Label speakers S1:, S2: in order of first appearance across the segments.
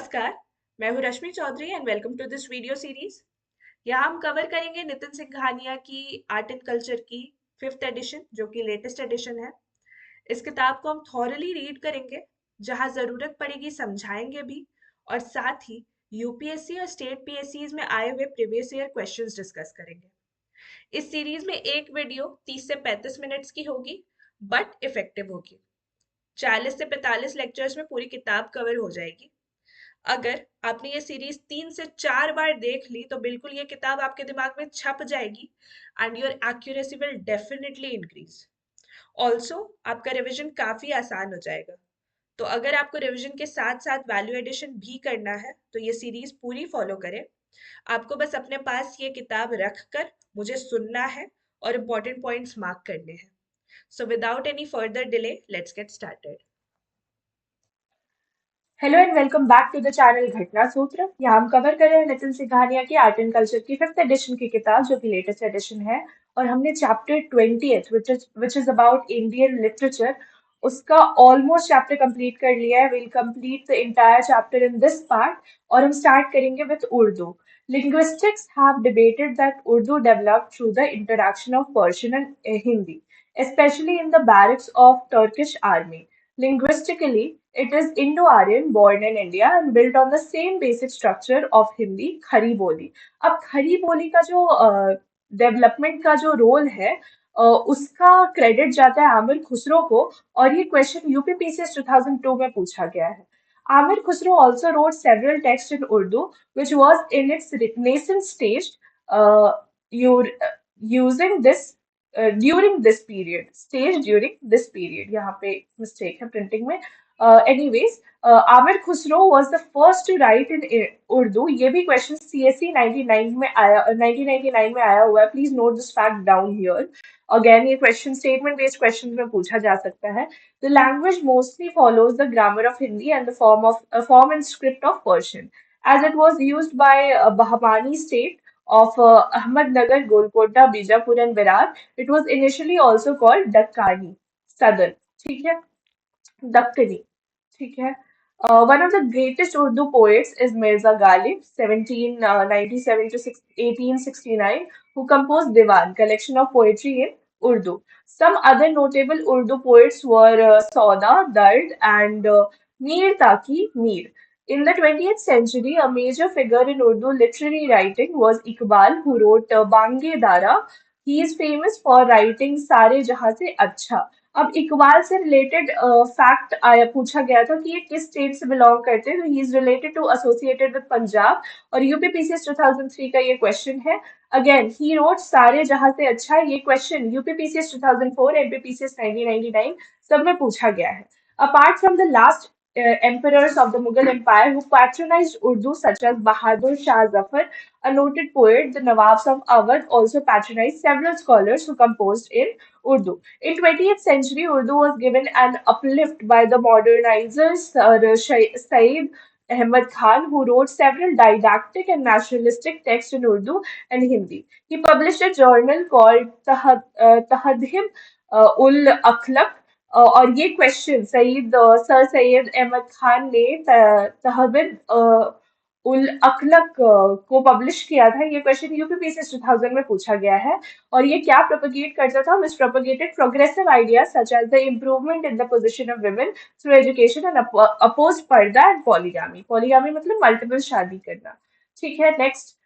S1: नमस्कार। मैं हूँ Rashmi Chaudhary and welcome to this video series. यहाँ हम कवर करेंगे नितिन सिंघानिया की आर्ट एंड कल्चर की फिफ्थ एडिशन, जो कि लेटेस्ट एडिशन है। इस किताब को हम थॉरली रीड करेंगे, जहाँ ज़रूरत पड़ेगी समझाएंगे भी, और साथ ही यूपीएससी और स्टेट पीएससीज में आए हुए प्रीवियस ईयर क्वेश्चंस डिस्कस करेंगे। इस सीरीज में एक वीडियो 30 से 35 मिनट्स की होगी, बट इफेक्टिव होगी। 40 से 45 लेक्चर्स में पूरी किताब कवर हो जाएगी। अगर आपने ये सीरीज 3 से 4 बार देख ली तो बिल्कुल ये किताब आपके दिमाग में छप जाएगी and your accuracy will definitely increase. Also आपका रिवीजन काफी आसान हो जाएगा। तो अगर आपको रिवीजन के साथ साथ वैल्यू एडिशन भी करना है तो ये सीरीज पूरी फॉलो करें। आपको बस अपने पास ये किताब रख कर मुझे सुनना है और इम्पोर्टेंट पॉइंट्स मार्क करने हैं। So without any further delay let's get started.
S2: Hello and welcome back to the channel Ghatna Sutra. यहाँ हम कवर कर रहे हैं नितिन सिंघानिया की आर्ट एंड कल्चर की फिफ्थ एडिशन की किताब, जो कि लेटेस्ट एडिशन है। और हमने chapter 20th which is about Indian literature, उसका ऑलमोस्ट चैप्टर कंप्लीट कर लिया है। Will complete the entire chapter in this part. और हम स्टार्ट करेंगे with Urdu. Linguistics have debated that Urdu developed through the interaction of Persian and Hindi, especially in the barracks of Turkish army. Linguistically, it is Indo-Aryan, born in India and built on the same basic structure of Hindi, खरी बोली। अब खरी बोली का जो development का जो role है, उसका क्रेडिट जाता है आमिर खुसरो को। और ये क्वेश्चन यूपीपीसीएस 2002 में पूछा गया है। Amir Khusro also wrote several texts in Urdu, which was in its nascent stage, uh, using this during this period, stage during this period. यहाँ पे mistake है printing में. Anyways, Amir Khusro was the first to write in Urdu. ये भी question CSE 99 में आया, 1999 में आया हुआ है. Please note this fact down here. Again, ये question statement based questions में पूछा जा सकता है. The language mostly follows the grammar of Hindi and the form and script of Persian, as it was used by Bahmani state of Ahmednagar, Golconda, Bijapur, and Berar. It was initially also called Dakkani, Southern. ठीक है, Dakkani. ठीक है. One of the greatest Urdu poets is Mirza Ghalib, 1797 to 1869, who composed Diwan, collection of poetry in Urdu. Some other notable Urdu poets were Sauda, Dard, and Mir Taki Mir. In the 20th century, a major figure in Urdu literary writing was Iqbal, who wrote Bange Dara. He is famous for writing Sare Jahan Se Acha. अब इकबाल से related fact आया, पूछा गया था कि ये किस state से बिलोंग करते हैं, तो he is related to associated with Punjab. और यूपीपीसीएस 2003 का ये क्वेश्चन है। अगेन ही रोट सारे जहां से अच्छा। ये क्वेश्चन यूपीपीसीएस 2004, एमपीपीसीएस 1999 सब में पूछा गया है। Apart from the last emperors of the Mughal Empire who patronized Urdu, such as Bahadur Shah Zafar, a noted poet, the Nawabs of Awadh also patronized several scholars who composed in Urdu. In 20th century, Urdu was given an uplift by the modernizers Saeed Ahmad Khan, who wrote several didactic and nationalistic texts in Urdu and Hindi. He published a journal called Tahadhim ul Akhlaq. और ये question sir Syed Ahmad Khan ने तहबिब उल अखलक को publish किया था। ये question UPPCS 2000 में पूछा गया है। और ये क्या प्रोपगेट करता था? Miss propagated progressive ideas such as the improvement in the position of women through education and oppose purdah and polygamy. Polygamy मतलब मल्टीपल शादी करना। ठीक है, next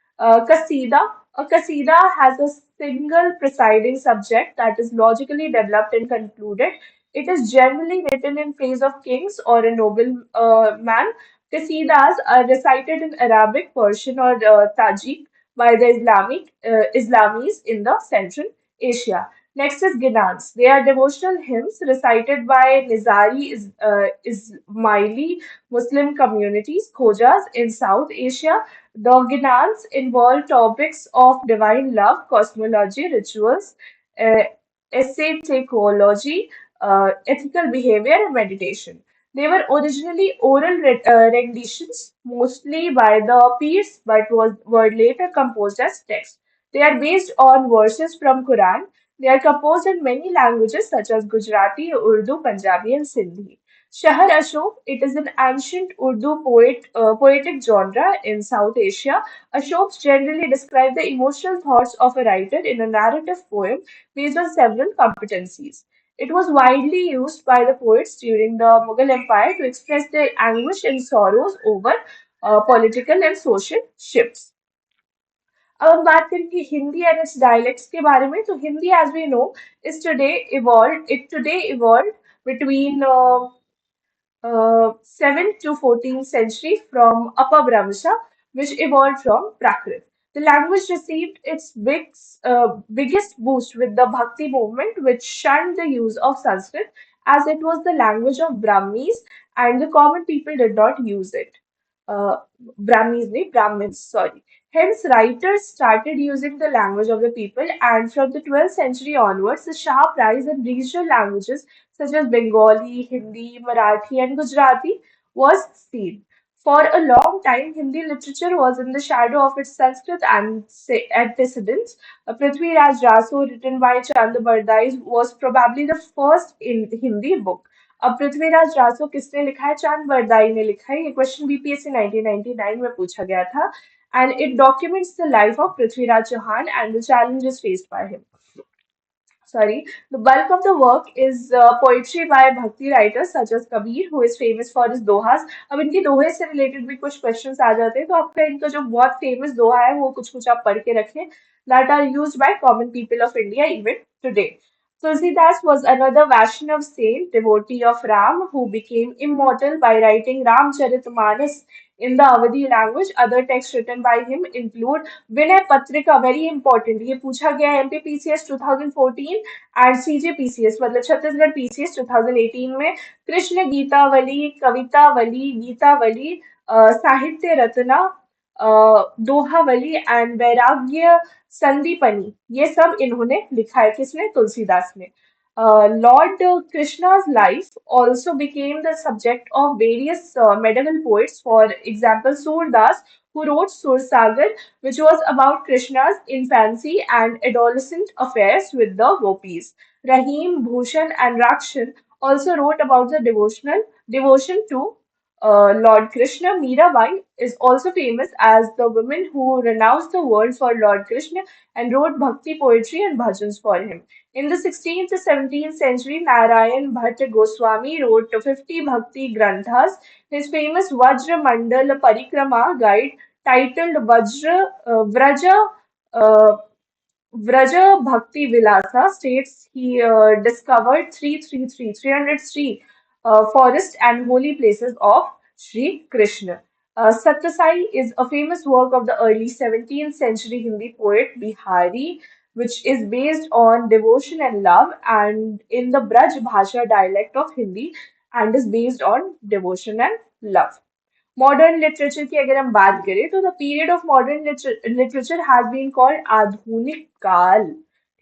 S2: kasida. A kasida has a single presiding subject that is logically developed and concluded. It is generally written in praise of kings or a noble man. Qasidas are recited in Arabic, Persian, or Tajik by the Islamis in the Central Asia. Next is Ginans. They are devotional hymns recited by Nizari Ismaili Muslim communities, Khojas in South Asia. The Ginans involve topics of divine love, cosmology, rituals, uh, ascetiology, ethical behavior, and meditation. They were originally oral renditions, mostly by the peers, but were later composed as text. They are based on verses from Quran. They are composed in many languages such as Gujarati, Urdu, Punjabi, and Sindhi. Shahar Ashok, it is an ancient Urdu poetic genre in South Asia. Ashoks generally describe the emotional thoughts of a writer in a narrative poem based on several competencies. It was widely used by the poets during the Mughal Empire to express their anguish and sorrows over political and social shifts. अब हम बात करेंगे Hindi and it's dialects के बारे में तो Hindi as we know is today evolve between 7th to 14th century from Apabhramsha, which evolved from Prakrit. The language received its biggest boost with the Bhakti movement, which shunned the use of Sanskrit as it was the language of Brahmis and the common people did not use it. Uh, Brahmins, sorry. Hence, writers started using the language of the people, and from the 12th century onwards, the sharp rise in regional languages such as Bengali, Hindi, Marathi, and Gujarati was seen. For a long time, Hindi literature was in the shadow of its Sanskrit antecedents. Prithvi Raj Raso, written by Chand Bardais, was probably the first in Hindi book. अब पृथ्वीराज रासो किसने लिखा है चांद बरदाई ने लिखा है ये question BPSC 1999 में पूछा गया था and it documents the life of Prithviraj Chauhan and the challenges faced by him. Sorry, the bulk of the work is poetry by Bhakti writers such as Kabir, who is famous for his दोहास. अब इनके दोहे से related भी कुछ questions आ जाते हैं तो आपका इनका जो बहुत फेमस दोहा है वो कुछ कुछ आप पढ़ के रखें that are used by common people of India even today. Tulsidas was another Vaishnav saint, devotee of Ram, who became immortal by writing Ramcharitmanas in the Awadhi language. Other texts written by him include Vinay Patrika, very important. ये पूछा गया है MPPCS 2014 and CJPCS मतलब Chhattisgarh PCS 2018 में कृष्ण गीतावली, कवितावली, गीतावली, साहित्य Ratna, Dohavali and वैराग्य संदीपनी ये सब इन्होंने लिखा है किसने तुलसीदास ने Lord Krishna's life also became the subject of various medieval poets. For example, Surdas, who wrote Sursagar, which was about Krishna's infancy and adolescent affairs with the gopis. Rahim, Bhushan, and Rakshan also wrote about the devotion to Lord Krishna. Mirabai is also famous as the woman who renounced the world for Lord Krishna and wrote bhakti poetry and bhajans for him. In the 16th to 17th century, Narayan Bhatt Goswami wrote 50 bhakti granthas. His famous Vajra Mandal Parikrama guide titled Vraja uh, Vraja Bhakti Vilasa states he discovered 333 forests and holy places of Sri Krishna. Satyasai is a famous work of the early 17th century Hindi poet Bihari, which is based on devotion and love, and in the Braj Bhasha dialect of Hindi, and is based on devotion and love. Modern literature की अगर हम बात करें तो the period of modern literature has been called Adhunik Kaal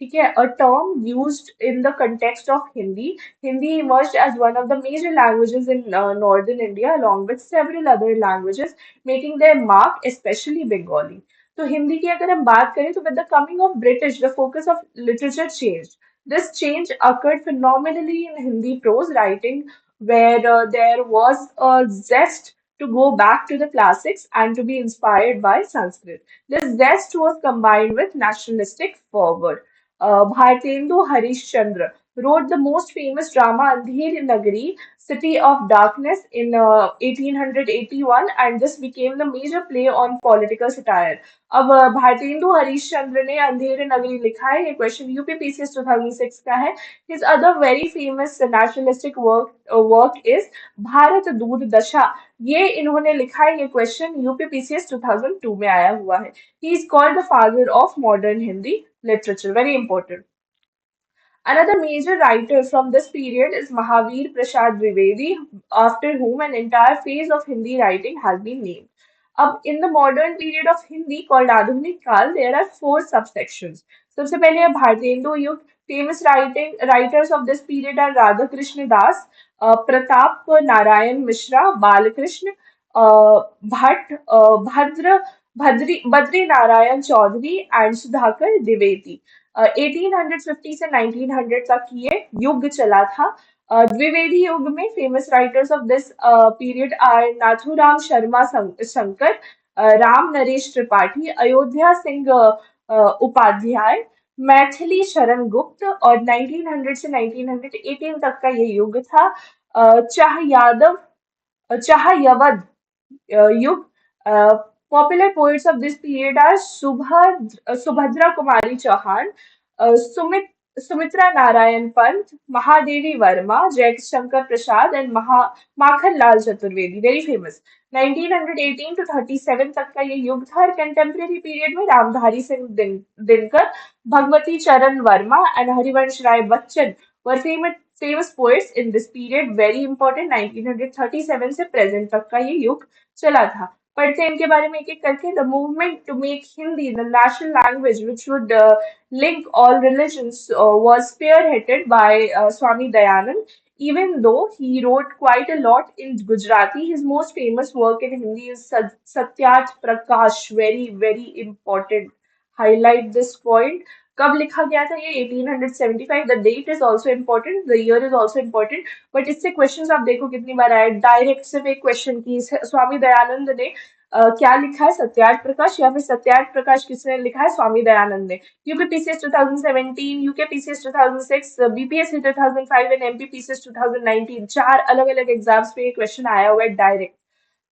S2: ठीक है a term used in the context of Hindi emerged as one of the major languages in northern India along with several other languages making their mark especially Bengali तो हिंदी की अगर हम बात करें तो with the coming of British the focus of literature changed this change occurred phenomenally in Hindi prose writing where there was a zest to go back to the classics and to be inspired by Sanskrit. This zest was combined with nationalistic fervor. Bhartendu Harishchandra wrote the most famous drama Andheri Nagari, City of Darkness in 1881 and this became the major play on political satire. अब भारतेंदु हरीशचंद्र ने अंधेरे नगरी लिखा है ये question UPPCS 2006 का है his other very famous nationalistic work is Bharat दूरदशा ये इन्होंने लिखा है ये क्वेश्चन यूपीपीसीएस 2002 में आया हुआ है he is called the father of modern Hindi literature very important. Another major writer from this period is Mahavir Prasad Dwivedi, after whom an entire phase of Hindi writing has been named. In the modern period of Hindi called Adhunik Kal, there are four subsections. सबसे पहले है भारतेंदु युग. Famous writers of this period are Radha Krishna Das, Pratap Narayan Mishra, Balakrishna, Bhatt, Badri Narayan Chaudhary, and Sudhakar Dwivedi. 1850 से 1900 तक ये युग चला था। द्विवेदी युग में famous writers of this period are Nathuram Sharma Shankar, Ram Naresh Tripathi, Ayodhya Singh Upadhyay, Maithili Sharan Gupt, और 1900 से 1918 तक का ये युग था। चाह यवध युग। Popular poets of this period are Subhadra Kumari Chauhan, Sumitra Narayan Pant, Mahadevi Verma, Jai Shankar Prasad, and Makhan Lal Chaturvedi. Very famous. 1918 to 37 तक का ये युग था। और कंटेम्प्रेरी पीरियड में रामधारी सिंह दिनकर, भगवती चरण Verma, and Harivansh Rai Bachchan were famous poets in this period. Very important. 1937 से present तक का ये युग चला था। पढ़ते हैं इनके बारे में एक एक करके। The movement to make Hindi the national language which would link all religions was spearheaded by Swami Dayanand. Even though he wrote quite a lot in Gujarati, his most famous work in Hindi is Satyarth Prakash. Very, very important. Highlight this point. कब लिखा गया था ये? 1875. The date is also important, the year is also important. But इससे questions आप देखो कितनी बार आए डायरेक्ट, सिर्फ एक क्वेश्चन की स्वामी दयानंद ने क्या लिखा है? सत्यार्थ प्रकाश। या फिर सत्यार्थ प्रकाश किसने लिखा है? स्वामी दयानंद ने। यूपीपीसीएस 2017, यूकेपीसीएस 2006, बीपीएससी 2005 एंड एमपीपीसीएस 2019, चार अलग अलग एग्जाम्स पे ये क्वेश्चन आया हुआ है डायरेक्ट।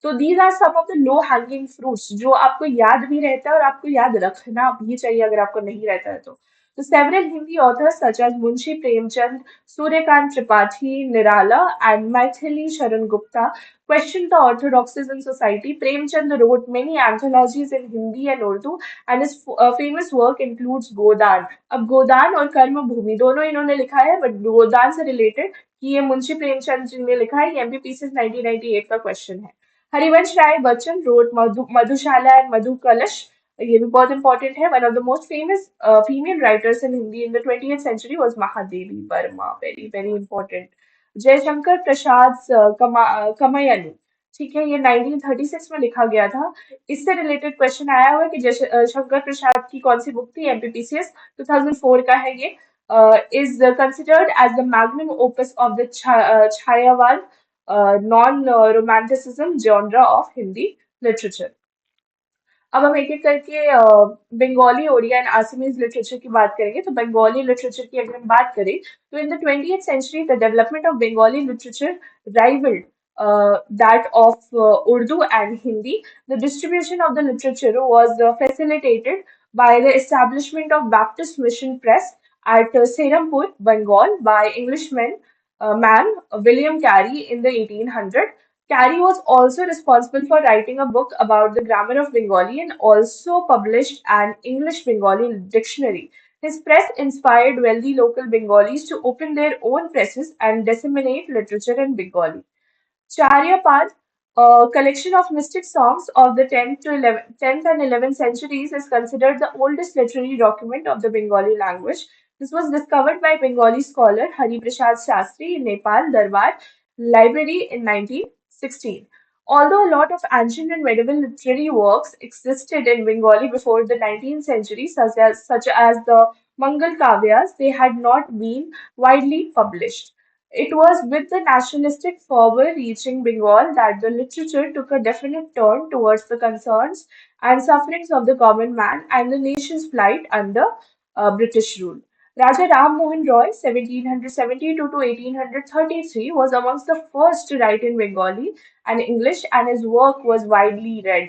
S2: तो these are some of the low hanging fruits जो आपको याद भी रहता है और आपको याद रखना भी चाहिए अगर आपको नहीं रहता है तो। तो several Hindi authors such as Munshi Premchand, Suryakant Tripathi, Nirala, and Maithili Sharan Gupta questioned the orthodoxies in society. Premchand wrote many anthologies in Hindi and Urdu, and his famous work includes Godan. अब गोदान और कर्म भूमि दोनों इन्होंने लिखा है, but गोदान से related कि ये मुंशी प्रेमचंद जी ने लिखा है, ये एमपीपीसी 1998 का क्वेश्चन है। Harivansh Rai Bachchan wrote Madhushala and मधु कलश, ये भी बहुत इंपॉर्टेंट है। One of the most famous female writers in Hindi in the 20th century was Mahadevi Verma. Very very important. Jaishankar Prasad Kamayani, ठीक है, ये 1936 में लिखा गया था। इससे रिलेटेड क्वेश्चन आया हुआ है कि जयशंकर प्रसाद की कौन सी बुक थी? एमपीपीसीएस 2004 का है ये। Is considered as the magnum opus of the Chhayavad non romanticism genre of Hindi literature. अब हम एक एक करके बंगाली, ओडिया एंड आसामीज लिटरेचर की बात करेंगे। तो बंगाली लिटरेचर की अगर हम बात करें तो इन the 20th century the development of Bengali literature rivaled that of Urdu and Hindi. The distribution of the literature was facilitated by the establishment of Baptist Mission Press at Serampur, Bengal by Englishman man William Carey in the 1800s. Carey was also responsible for writing a book about the grammar of Bengali and also published an English Bengali dictionary. His press inspired wealthy local Bengalis to open their own presses and disseminate literature in Bengali. Charyapad, a collection of mystic songs of the 10th and 11th centuries, is considered the oldest literary document of the Bengali language. This was discovered by Bengali scholar Hari Prasad Shastri in Nepal Darbar Library in 1916. Although a lot of ancient and medieval literary works existed in Bengali before the 19th century, such as the Mangal Kavyas, they had not been widely published. It was with the nationalistic fervor reaching Bengal that the literature took a definite turn towards the concerns and sufferings of the common man and the nation's plight under British rule. Raja Ram Mohan Roy, 1772 to 1833, was amongst the first to write in Bengali and English, and his work was widely read.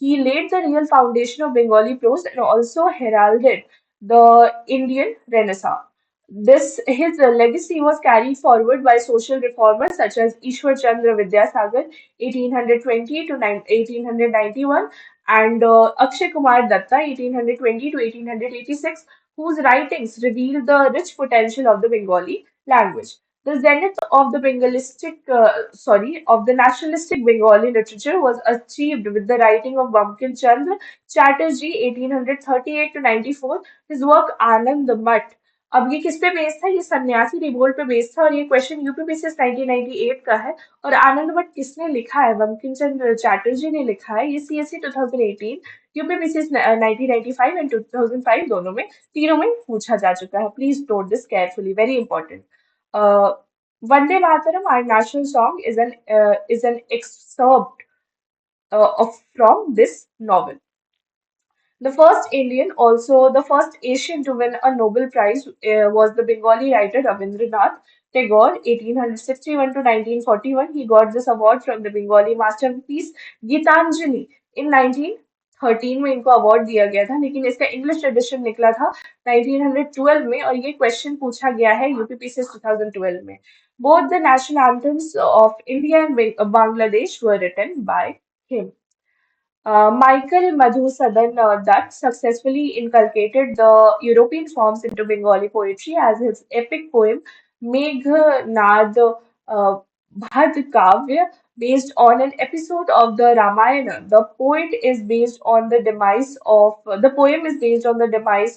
S2: He laid the real foundation of Bengali prose and also heralded the Indian Renaissance. This his legacy was carried forward by social reformers such as Ishwar Chandra Vidyasagar (1820 to 1891) and Akshay Kumar Datta (1820 to 1886), whose writings reveal the rich potential of the Bengali language. The zenith of the of the nationalistic Bengali literature was achieved with the writing of Bankim Chandra Chatterjee (1838 to 94). His work Anand Mat अब ये किस पे based था? ये सन्यासी revolt पे based था और ये क्वेश्चन यूपीपीसीएस 1998 का है। और आनंद भट्ट किसने लिखा है? बंकिम चंद्र चैटर्जी ने लिखा है। ये सीएससी 2018, यूपीपीसीएस 1995 एंड 2005 दोनों में, तीनों में पूछा जा चुका है। Please note this carefully, very important. Vande Mataram, our national song, is an excerpt from this novel. The first Indian, also the first Asian to win a Nobel Prize, was the Bengali writer Rabindranath Tagore, 1861 to 1941. He got this award from the Bengali masterpiece Gitanjali in 1913 में इनको award दिया गया था, लेकिन इसका English edition निकला था 1912 में और ये क्वेश्चन पूछा गया है यूपीपीसीएस 2012 में. Both the national anthems of India and Bangladesh were written by him. Michael Madhusudan Dutt successfully inculcated the European forms into Bengali poetry as his epic poem Meghnad Bhad Kavya, based on an episode of the Ramayana. The poem is based on the demise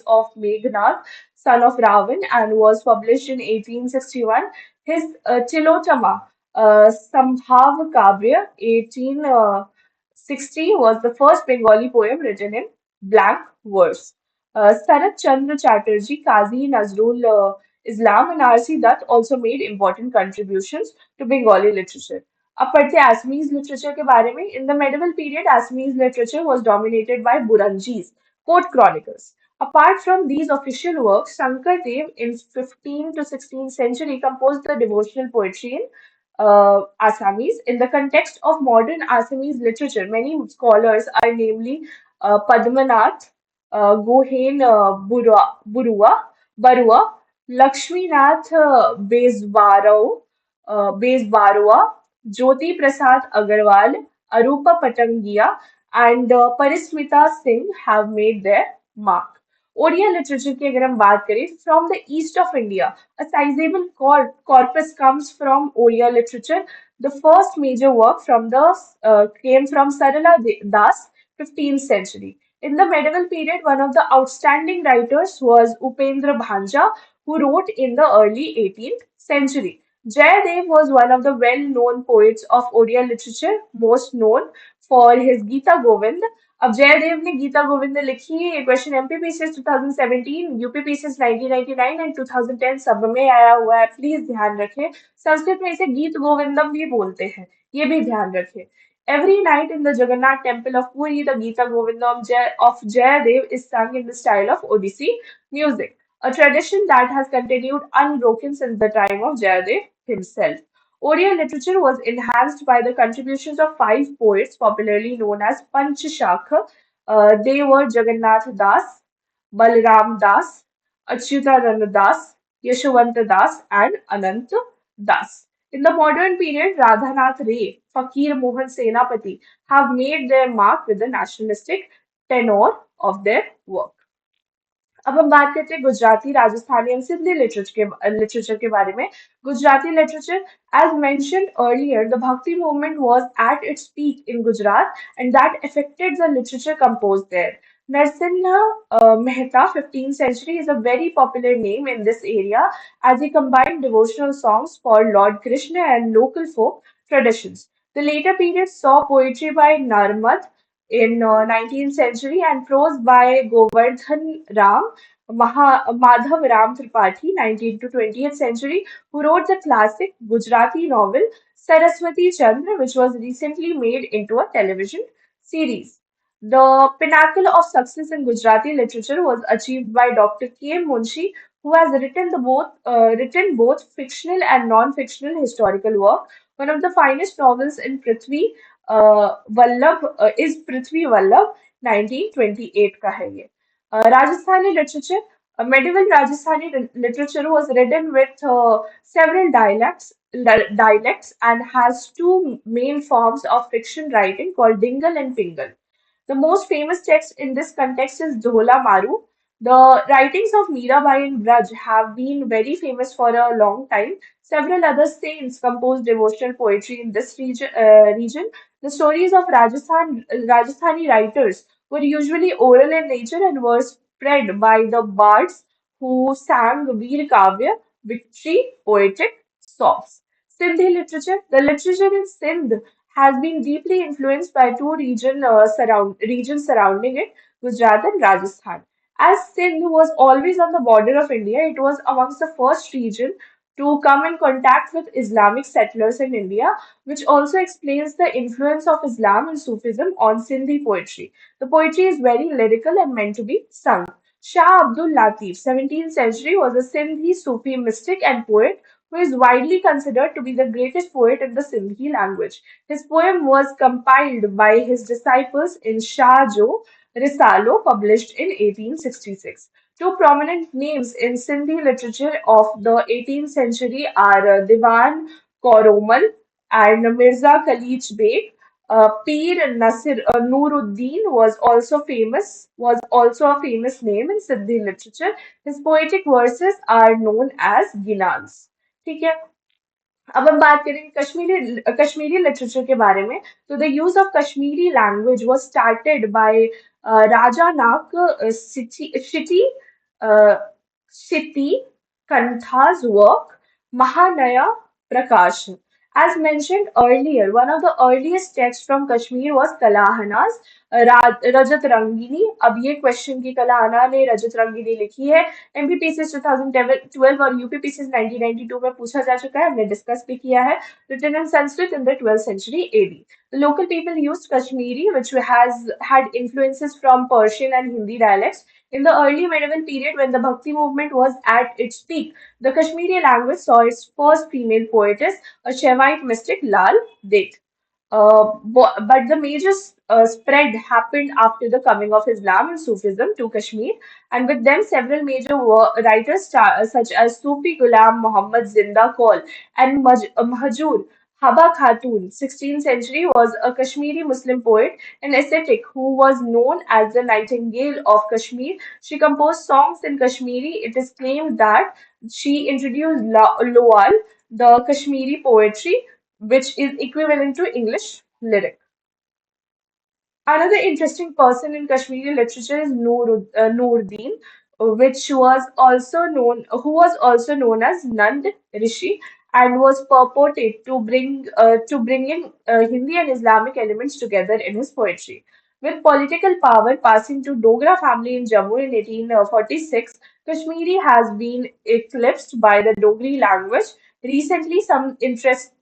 S2: of Meghnad, son of Ravan, and was published in 1861. His Tilotama Sambhav Kavya 1860 was the first Bengali poem written in blank verse. Sarat Chandra Chatterjee, Qazi Nazrul Islam, and R.C. Dutt also made important contributions to Bengali literature. अब पढ़ते हैं Assamese literature के बारे में. In the medieval period, Assamese literature was dominated by Buranjis, court chronicles. Apart from these official works, Shankar Dev in 15th to 16th century composed the devotional poetry in Assamese. In the context of modern Assamese literature, many scholars are namely Padmanath, Gohen Barua, Lakshminath Bezbarua, Jyoti Prasad Agarwal, Arupa Patangia, and Parismita Singh have made their mark. Odia literature की अगर हम बात करें, from the east of India a sizable corpus comes from Odia literature. The first major work came from Sarala Das, 15th century. In the medieval period, one of the outstanding writers was Upendra Bhanja, who wrote in the early 18th century. Jayadev was one of the well-known poets of Odia literature, most known for his Gita Govind. अब जयदेव ने गीता गोविंद लिखी है. ये question MPPCS 2017, UPPCS 1999 and 2010 सब में आया हुआ है. प्लीज ध्यान रखें. संस्कृत में इसे गीत गोविंदम भी बोलते हैं, ये भी ध्यान रखें. Every night in the Jagannath temple of Puri, the Gita Govindam of Jayadev is sung in the style of Odissi music, a tradition that has continued unbroken since the time of Jayadev himself. Odia literature was enhanced by the contributions of five poets popularly known as Panchashakha. They were Jagannath Das, Balram Das, Achyutananda Das, Yashwant Das, and Anant Das. In the modern period, Radhanath Ray, Fakir Mohan Senapati have made their mark with the nationalistic tenor of their work. अब हम बात करते हैं Gujarati, Rajasthani and Sindhi literature के बारे में. Gujarati literature, as mentioned earlier, the Bhakti movement was at its peak in Gujarat and that affected the literature composed there. Narsimha Mehta, 15th century, is a very popular name in this area as he combined devotional songs for Lord Krishna and local folk traditions. The later period saw poetry by Narmad in 19th century and prose by Govardhan Ram, Madhav Ram Tripathi, 19th to 20th century, who wrote the classic Gujarati novel Saraswati Chandra, which was recently made into a television series. The pinnacle of success in Gujarati literature was achieved by Dr. K. M. Munshi, who has written both fictional and non-fictional historical work. One of the finest novels in Prithvi is Prithvi Vallabh, 1928 का है ये. Rajasthani literature, medieval Rajasthani literature was written with several dialects and has two main forms of fiction writing called Dingle and Pingle. The most famous text in this context is Dhola Maru. The writings of Mirabai and Braj have been very famous for a long time. Several other saints composed devotional poetry in this region. The stories of Rajasthani writers were usually oral in nature and were spread by the bards who sang Veer Kavya, victory poetic songs. Sindhi literature. The literature in Sindh has been deeply influenced by two regions surrounding it, Gujarat and Rajasthan. As Sindh was always on the border of India, it was amongst the first region to come in contact with Islamic settlers in India, which also explains the influence of Islam and Sufism on Sindhi poetry. The poetry is very lyrical and meant to be sung. Shah Abdul Latif, 17th century, was a Sindhi Sufi mystic and poet who is widely considered to be the greatest poet in the Sindhi language. His poem was compiled by his disciples in Shah Jo Risalo, published in 1866. Two prominent names in Sindhi literature of the 18th century are Diwan Koromal and Mirza Khalij Beg. Pir Nasir Nuruddin was also a famous name in Sindhi literature. His poetic verses are known as ginans. ठीक है. अब हम बात करें Kashmiri literature के बारे में. तो the use of Kashmiri language was started by Raja नाक शिटी शिटी Kantha's work, Mahanaya Prakashan. As mentioned earlier, one of the earliest texts from Kashmir was Kalahanas, Rajat Rangini. अब ये क्वेश्चन की कलाहना ने रजत रंगीनी लिखी है. एमपीपीसीएस 2012 और यूपीपीसीएस 1992 में पूछा जा चुका है, हमने डिस्कस भी किया है. Written in Sanskrit in the 12th century AD. The local people used Kashmiri, which has had influences from Persian and Hindi dialects. In the early medieval period, when the Bhakti movement was at its peak, the Kashmiri language saw its first female poetess, a Shaivite mystic, Lal Deth. But the major spread happened after the coming of Islam and Sufism to Kashmir, and with them several major writers such as Sufi Ghulam Muhammad Zinda Kaul and Mahjur Haba Khatun, 16th century, was a Kashmiri Muslim poet and ascetic who was known as the Nightingale of Kashmir. She composed songs in Kashmiri. It is claimed that she introduced Lowal, the Kashmiri poetry, which is equivalent to English lyric. Another interesting person in Kashmiri literature is Nuruddin, who was also known as Nand Rishi, and was purported to bring in Hindi and Islamic elements together in his poetry. With political power passing to Dogra family in Jammu in 1846, Kashmiri has been eclipsed by the Dogri language. Recently, some interest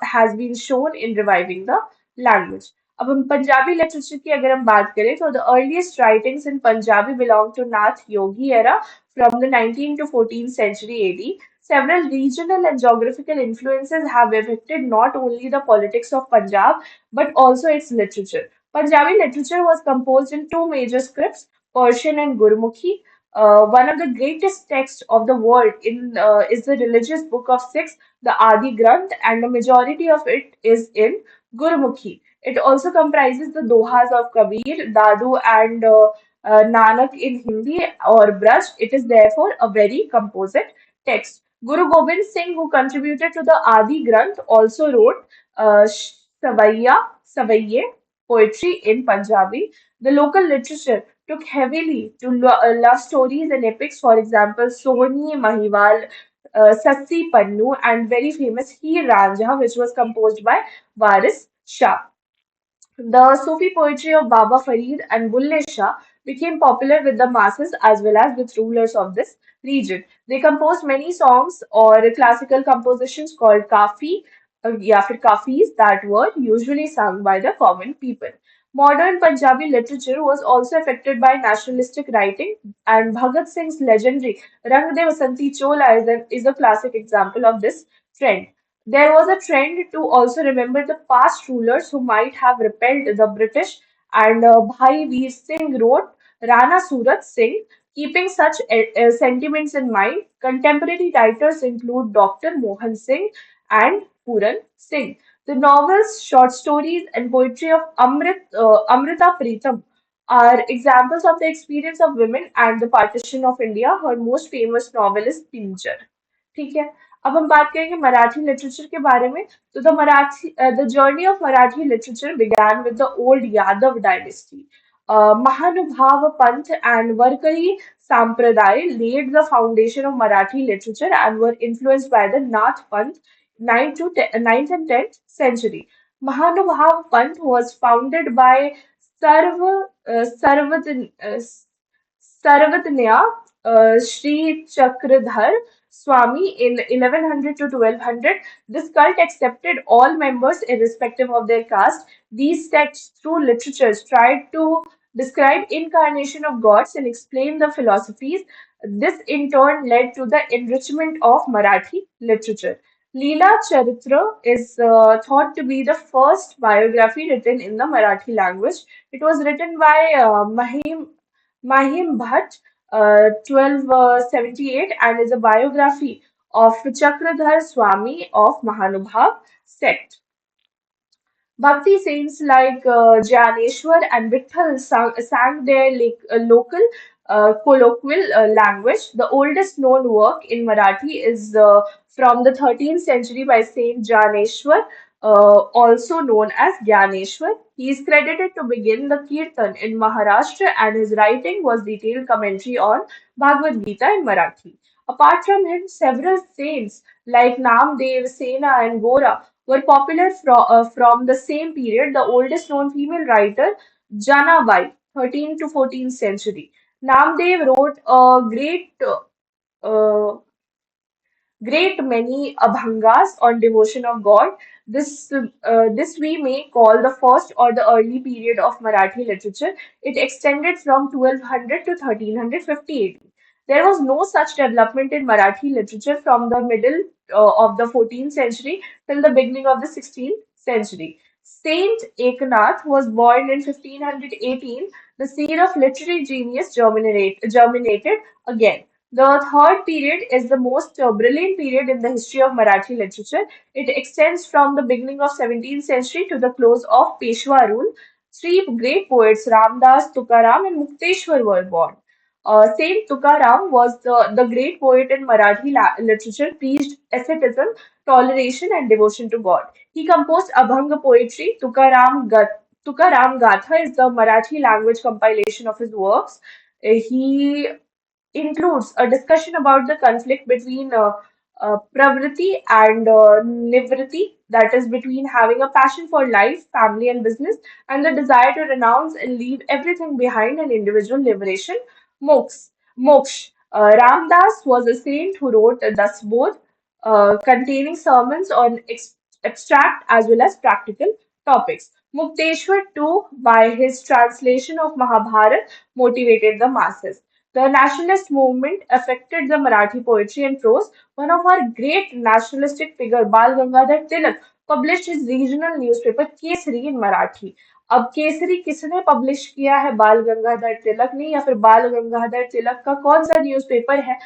S2: has been shown in reviving the language. अब हम Punjabi literature की अगर हम बात करें तो the earliest writings in Punjabi belong to Nath Yogi era from the 19th to 14th century AD. Several regional and geographical influences have affected not only the politics of Punjab but also its literature. Punjabi literature was composed in two major scripts, Persian and Gurmukhi. One of the greatest texts of the world is the religious book of Sikhs, the Adi Granth, and the majority of it is in Gurmukhi. It also comprises the dohas of Kabir, Dadu, and Nanak in Hindi or Braj. It is therefore a very composite text. Guru Gobind Singh, who contributed to the Adi Granth, also wrote Savaiye poetry in Punjabi. The local literature took heavily to love stories and epics. For example, Soni Mahiwal, Sassi Pannu, and very famous Heer Ranjha, which was composed by Waris Shah. The Sufi poetry of Baba Farid and Bulle Shah became popular with the masses as well as with rulers of this region. They composed many songs or classical compositions called kafi, या फिर kafis, that were usually sung by the common people. Modern Punjabi literature was also affected by nationalistic writing, and Bhagat Singh's legendary Rang De Vasanti Chola is a classic example of this trend. There was a trend to also remember the past rulers who might have repelled the British, and Bhai Veer Singh wrote Rana Surat Singh. Keeping such sentiments in mind, contemporary writers include Dr. Mohan Singh and Puran Singh. The novels, short stories, and poetry of Amrita Pritam are examples of the experience of women and the partition of India. Her most famous novel is Pinjar. ठीक है. अब हम बात करेंगे Marathi literature के बारे में. तो the journey of Marathi literature began with the old Yadav dynasty. Mahanubhav Panth and Varkari Sampradaya laid the foundation of Marathi literature and were influenced by the Nath Panth 9th and 10th century. Mahanubhav Panth was founded by Sarva, Sarvatnya Sri Chakradhar Swami in 1100 to 1200. This cult accepted all members irrespective of their caste. These texts, through literatures, tried to describe incarnation of gods and explain the philosophies. This in turn led to the enrichment of Marathi literature. Leela Charitra is thought to be the first biography written in the Marathi language. It was written by Mahim Bhatt, 1278, and is a biography of Chakradhar Swami of Mahanubhav sect. Bhakti saints like Jnaneshwar and Vitthal sang their local colloquial language. The oldest known work in Marathi is from the 13th century by Saint Jnaneshwar, also known as Jnaneshwar. He is credited to begin the Kirtan in Maharashtra, and his writing was detailed commentary on Bhagavad Gita in Marathi. Apart from him, several saints like Namdev, Sena, and Gora were popular from the same period. The oldest known female writer, Janabai, 13th to 14th century. Namdev wrote a uh, great many abhangas on devotion of God. This we may call the first or the early period of Marathi literature. It extended from 1200 to 1350 AD. There was no such development in Marathi literature from the middle of the 14th century till the beginning of the 16th century. Saint Eknath was born in 1518. The seed of literary genius germinated again. The third period is the most brilliant period in the history of Marathi literature. It extends from the beginning of 17th century to the close of Peshwa rule. Three great poets, Ramdas, Tukaram, and Mukteshwar, were born. Saint Tukaram was the great poet in Marathi literature, preached asceticism, toleration, and devotion to God. He composed Abhanga poetry. Tukaram Gatha is the Marathi language compilation of his works. He includes a discussion about the conflict between pravriti and nivriti, that is, between having a passion for life, family, and business, and the desire to renounce and leave everything behind and individual liberation, moksha. Ramdas was a saint who wrote Dasbodh, containing sermons on abstract as well as practical topics. Mukteshwar, too, by his translation of Mahabharata, motivated the masses. The nationalist movement affected the Marathi poetry and prose. One of our great nationalistic figure, Bal Gangadhar Tilak, published his regional newspaper Kesari in Marathi. अब केसरी किसने publish किया है? बाल गंगाधर तिलक ने, या फिर बाल गंगाधर तिलक का कौन सा न्यूज़पेपर है?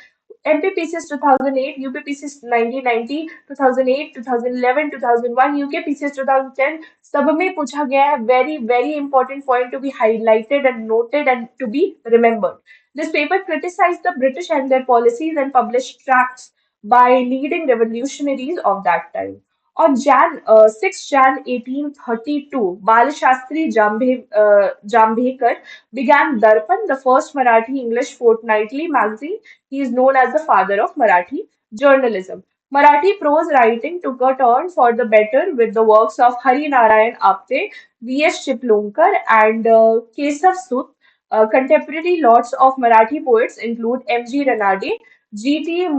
S2: MPPCS 2008, UPPCS 1990, 2008, 2011, 2001, UKPCS 2010, सब में पूछा गया है. Very very important point to be highlighted and noted and to be remembered. This paper criticized the British and their policies and published tracts by leading revolutionaries of that time. On 6 Jan 1832, Balashastri Jambhekar began Darpan, the first Marathi English fortnightly magazine. He is known as the father of Marathi journalism. Marathi prose writing took a turn for the better with the works of Hari Narayan Apte, V.S. Chiplunkar, and Kesav Sut. Contemporary lots of Marathi poets include M.G. Ranade, G.T.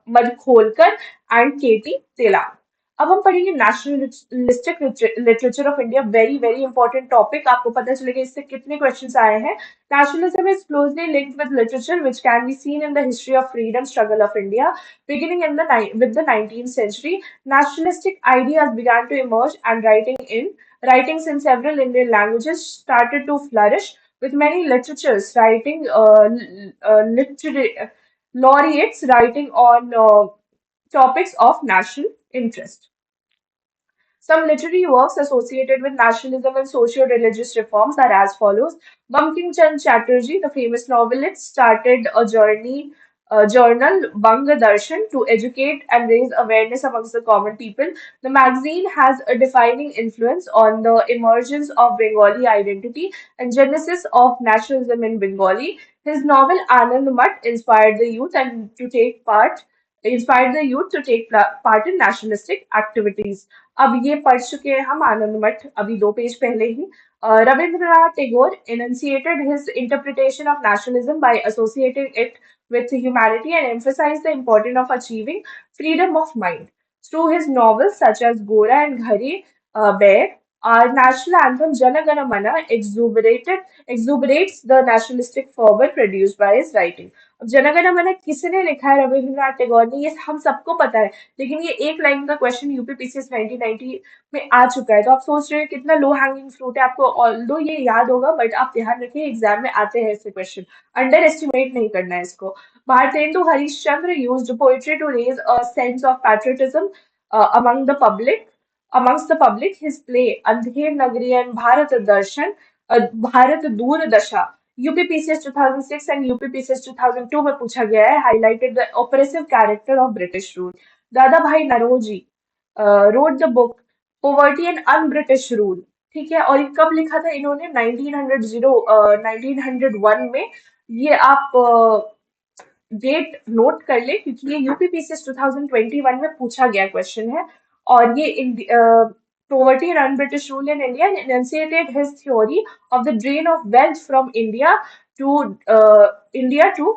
S2: Madkholkar, and K.T. Telang. अब हम पढ़ेंगे nationalistic literature of India. Very very important topic. आपको पता चलेगा इससे कितने questions आए हैं. Nationalism is closely linked with literature, which can be seen in the history of freedom struggle of India. Beginning with the 19th century, nationalistic ideas began to emerge, and writings in several Indian languages started to flourish, with many laureates writing on topics of national interest. Some literary works associated with nationalism and socio-religious reforms are as follows. Bankim Chand Chatterjee, the famous novelist, started a journey. journal Banga Darshan to educate and raise awareness amongst the common people. The magazine has a defining influence on the emergence of Bengali identity and genesis of nationalism in Bengali. His novel Anand Mat inspired the youth to take part in nationalistic activities. अब ये पढ़ चुके हैं हम आनंद मठ अभी 2 page पहले ही. Rabindranath Tagore enunciated his interpretation of nationalism by associating it with humanity and emphasized the importance of achieving freedom of mind. Through his novels such as Gora and Ghari Bear, our national anthem Jana Gana Mana exuberates the nationalistic fervor produced by his writing. अब जनगण मन किसने लिखा है रविंद्रनाथ टैगोर ने, ये हम सबको पता है. लेकिन ये एक लाइन का क्वेश्चन यूपीपीसीएस 1990 में आ चुका है, तो आप सोच रहे हैं कितना लो हैंगिंग फ्रूट है. आपको ऑल्दो ये याद होगा, बट आप ध्यान रखिए एग्जाम में आते हैं ऐसे क्वेश्चन, अंडर एस्टिमेट नहीं करना है इसको. Bhartendu Harishchandra used poetry to raise a sense of patriotism amongst the public. His play Andher Nagari and Bharat Darshan, Bharat Doordasha, UPPCS 2006 and UPPCS 2002 में पूछा गया है, highlighted the oppressive character of British rule. दादा भाई Naoroji wrote the book Poverty and Un-British Rule. ठीक है, और ये कब लिखा था इन्होंने? 1901 में. ये आप डेट नोट कर ले, क्योंकि ये यूपीपीसीएस 2021 में पूछा गया क्वेश्चन है. और ये poverty and un-British rule in India, and enunciated his theory of the drain of wealth from India to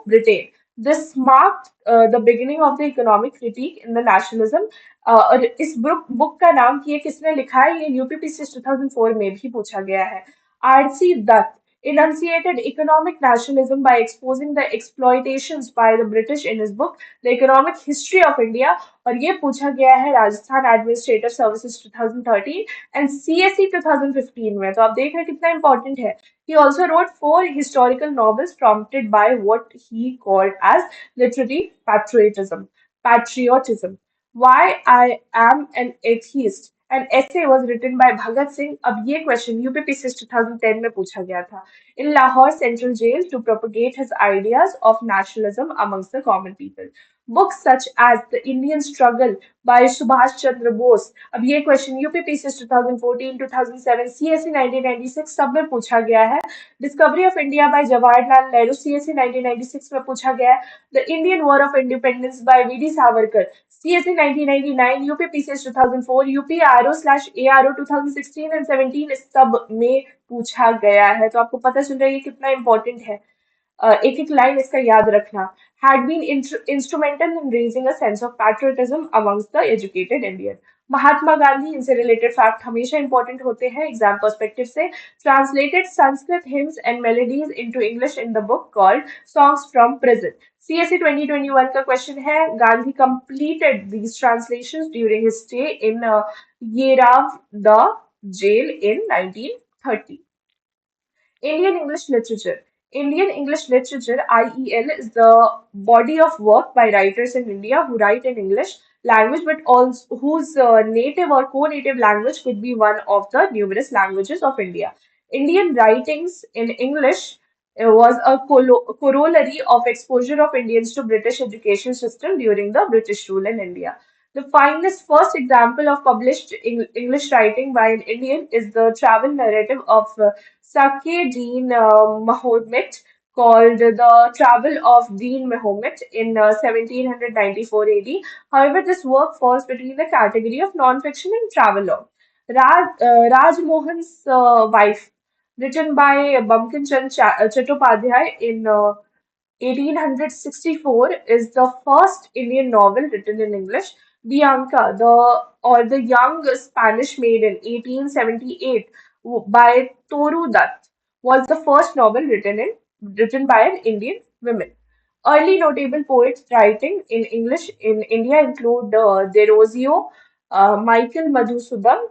S2: Britain. This marked the beginning of the economic critique in the nationalism. और इस book का नाम ये किसने लिखा है, ये UPPCS 2004 में भी पूछा गया है. RC Dutt enunciated economic nationalism by exposing the exploitations by the British in his book The Economic History of India. और ये पूछा गया है Rajasthan administrative services 2013 and CSE 2015 में. तो आप देख रहे हैं कितना इंपॉर्टेंट है. He also wrote 4 historical novels prompted by what he called as literary patriotism. Why I am an atheist. An essay was written by Bhagat Singh. अब ये क्वेश्चन यूपीपीसीएस 2010 में पूछा गया था. In Lahore Central Jail to propagate his ideas of nationalism amongst the common people. Books such as The Indian Struggle by Subhash Chandra Bose. अब ये question UPPCS 2014, 2007, CSE 1996 सब में पूछा गया है. Discovery of India by Jawaharlal Nehru, CSE 1996 में पूछा गया है. The Indian War of Independence by V.D. Savarkar, CSE 1999, UPPCS 2004, UPRO/ARO 2016 and 17 इस सब में पूछा गया है. तो आपको पता चल रहा है ये कितना इंपॉर्टेंट है. एक एक लाइन इसका याद रखना. Had been instrumental in raising a sense of patriotism amongst the educated Indian. Mahatma Gandhi, इनसे रिलेटेड फैक्ट हमेशा इंपॉर्टेंट होते हैं एग्जाम पर्सपेक्टिव से. Translated Sanskrit hymns and melodies into English in the book called songs from prison. CSE 2021 का question है. Gandhi completed these translations during his stay in Yeravda jail in 1930. Indian English Literature. Indian English Literature (IEL) is the body of work by writers in India who write in English language, but also whose native or co-native language could be one of the numerous languages of India. Indian writings in English was a corollary of exposure of Indians to British education system during the British rule in India. The finest first example of published English writing by an Indian is the travel narrative of Sake Dean Mahomet, called The Travel of Dean Mahomet in 1794 AD. However, this work falls between the category of non-fiction and travelogue. Raj Mohan's wife, written by Bankim Chand Chattopadhyay in 1864, is the first Indian novel written in English. Bianca, the Young Spanish Maiden, 1878, by Toru Dutt, was the first novel written by an Indian woman. Early notable poets writing in English in India include Derozio, Michael Madhusudan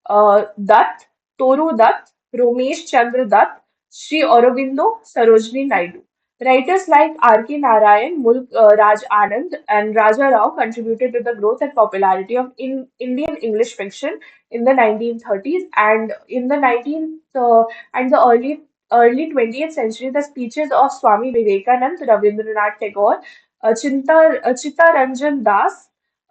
S2: Dutt, Toru Dutt, Romesh Chandra Dutt, Sri Aurobindo, Sarojini Naidu. Writers like R.K. Narayan, Mulk Raj Anand, and Raja Rao contributed to the growth and popularity of Indian English fiction in the 1930s, and in the 19th and the early 20th century. The speeches of Swami Vivekanand, Rabindranath Tagore, Chittaranjan Das,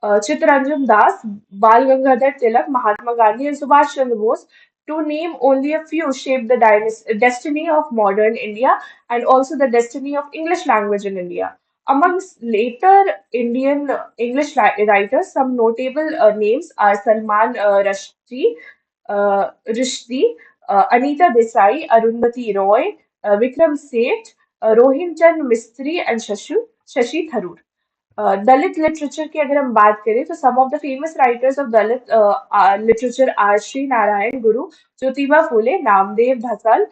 S2: Chittaranjan Das, Bal Gangadhar Tilak, Mahatma Gandhi, and Subhash Chandra Bose, to name only a few, shaped the destiny of modern India and also the destiny of English language in India. Amongst later Indian English writers, some notable names are Salman Rushdie, Anita Desai, Arundhati Roy, Vikram Seth, Rohimchand Mistry, and Shashi Tharoor. Dalit literature की अगर हम बात करें तो some of the famous writers of Dalit literature are Shri Narayana Guru, Jyotiba Phule, Namdev Dhasal,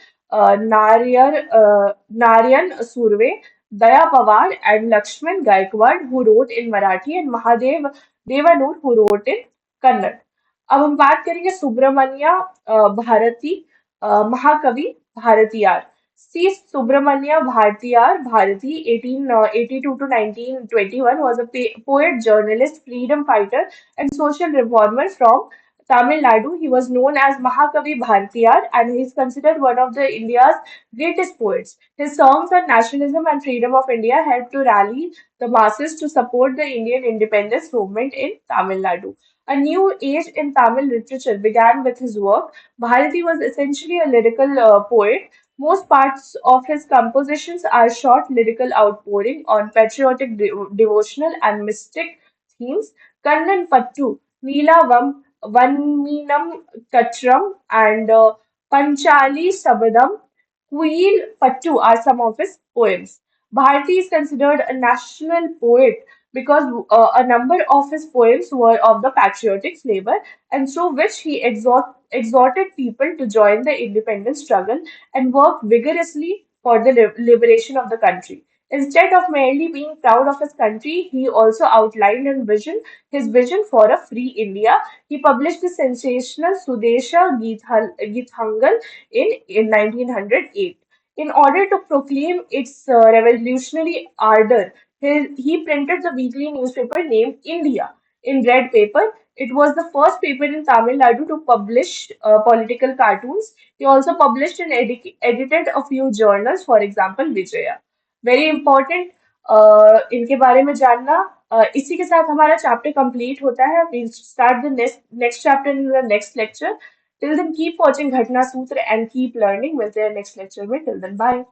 S2: Narayan Surve, Daya Pawar and Laxman Gaikwad who wrote in Marathi and Mahadev Devanur who wrote in Kannada. अब हम बात करेंगे सुब्रमण्य भारती, महाकवि Bharathiyar. C. Subramanya Bhartiyar Bharati, 1882 to 1921, was a poet, journalist, freedom fighter, and social reformer from Tamil Nadu. He was known as Mahakavi Bhartiyar and he is considered one of the India's greatest poets. His songs on nationalism and freedom of India helped to rally the masses to support the Indian independence movement in Tamil Nadu. A new age in Tamil literature began with his work. Bharati was essentially a lyrical poet. Most parts of his compositions are short lyrical outpouring on patriotic, devotional, and mystic themes. Kannan Pattu, Neela Vanminam Katram, and Panchali Sabadam, Kuil Pattu are some of his poems. Bharati is considered a national poet because a number of his poems were of the patriotic flavor, and through which he exhorted people to join the independence struggle and worked vigorously for the liberation of the country. Instead of merely being proud of his country, he also outlined his vision for a free India. He published the sensational Sudesha Geethangal in 1908. In order to proclaim its revolutionary ardor, he printed the weekly newspaper named India in red paper. It was the first paper in Tamil Nadu to publish political cartoons. He also published and edited a few journals, for example, Vijaya. Very important इनके बारे में जानना. इसी के साथ हमारा chapter complete होता है. We'll start the next chapter in the next lecture. Till then, keep watching घटना सूत्र and keep learning. मिलते हैं next lecture में. Till then, bye.